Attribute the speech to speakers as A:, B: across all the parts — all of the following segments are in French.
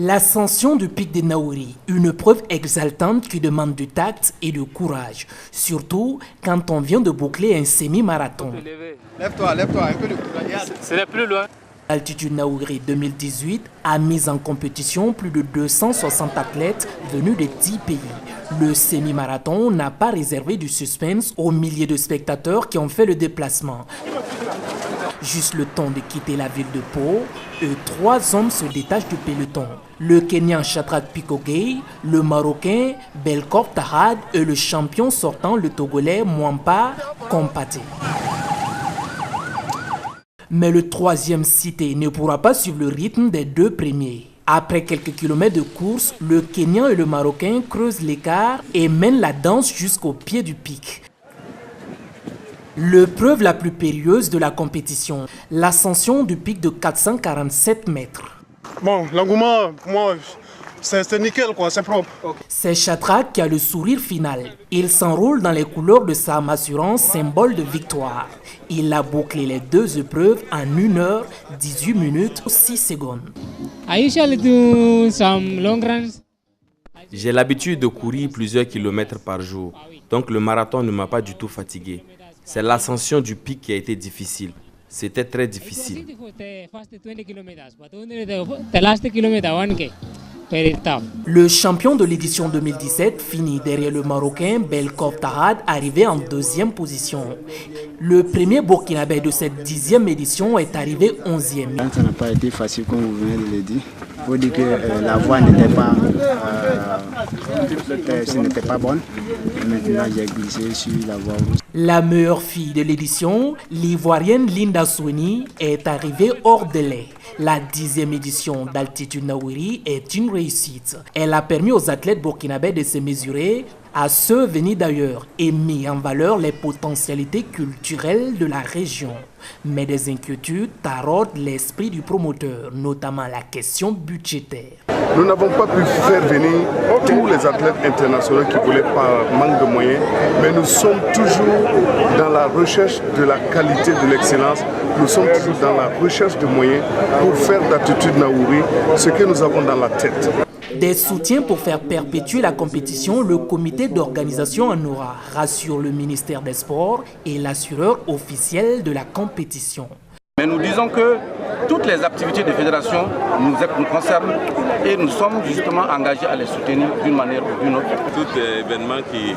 A: L'ascension du pic de Naouri, une preuve exaltante qui demande du tact et du courage, surtout quand on vient de boucler un semi-marathon.
B: Lève-toi, un peu de courage.
C: C'est plus loin.
A: L'Altitude Naouri 2018 a mis en compétition plus de 260 athlètes venus de 10 pays. Le semi-marathon n'a pas réservé du suspense aux milliers de spectateurs qui ont fait le déplacement. Juste le temps de quitter la ville de Pau, 3 hommes se détachent du peloton. Le Kenyan Shadrack Pikogey, le Marocain Belkor Tahad et le champion sortant, le Togolais Mwampa Kompate. Mais le troisième cité ne pourra pas suivre le rythme des 2 premiers. Après quelques kilomètres de course, le Kenyan et le Marocain creusent l'écart et mènent la danse jusqu'au pied du pic. L'épreuve la plus périlleuse de la compétition, l'ascension du pic de 447 mètres.
B: Bon, l'engouement, pour moi, c'est nickel, quoi, c'est propre.
A: C'est Shadrack qui a le sourire final. Il s'enroule dans les couleurs de Sam Assurance, symbole de victoire. Il a bouclé les 2 épreuves en 1 heure, 18 minutes, 6 secondes.
D: I usually do some long runs.
E: J'ai l'habitude de courir plusieurs kilomètres par jour, donc le marathon ne m'a pas du tout fatigué. C'est l'ascension du pic qui a été difficile. C'était très difficile.
A: Le champion de l'édition 2017 finit derrière le Marocain Belkor Tahad, arrivé en 2e position. Le premier Burkinabé de cette 10e édition est arrivé 11e.
F: Ça n'a pas été facile comme vous venez de le dire. Il faut dire que la voie n'était pas bonne. Maintenant j'ai glissé sur la voie rouge.
A: La meilleure fille de l'édition, l'Ivoirienne Linda Souni, est arrivée hors délai. La 10e édition d'Altitude Naouri est une réussite. Elle a permis aux athlètes burkinabés de se mesurer à ceux venus d'ailleurs et mis en valeur les potentialités culturelles de la région. Mais des inquiétudes taraudent l'esprit du promoteur, notamment la question budgétaire.
G: Nous n'avons pas pu faire venir tous les athlètes internationaux qui voulaient par manque de moyens, mais nous sommes toujours dans la recherche de la qualité, de l'excellence. Nous sommes toujours dans la recherche de moyens pour faire d'Altitude Naouri ce que nous avons dans la tête.
A: Des soutiens pour faire perpétuer la compétition, le comité d'organisation en aura, rassure le ministère des Sports et l'assureur officiel de la compétition.
H: Mais nous disons que toutes les activités de fédération nous concernent et nous sommes justement engagés à les soutenir d'une manière ou d'une autre.
I: Tout événement qui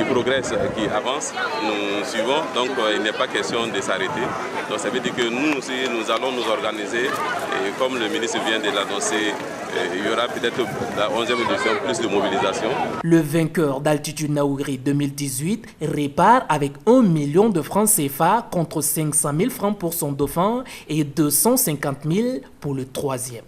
I: progresse, qui avance, nous suivons, donc il n'est pas question de s'arrêter. Donc ça veut dire que nous aussi, nous allons nous organiser et comme le ministre vient de l'annoncer, il y aura peut-être la 11e édition plus de mobilisation.
A: Le vainqueur d'Altitude Naouri 2018 répare avec 1 million de francs CFA contre 500 000 francs pour son dauphin et 250 000 pour le 3e.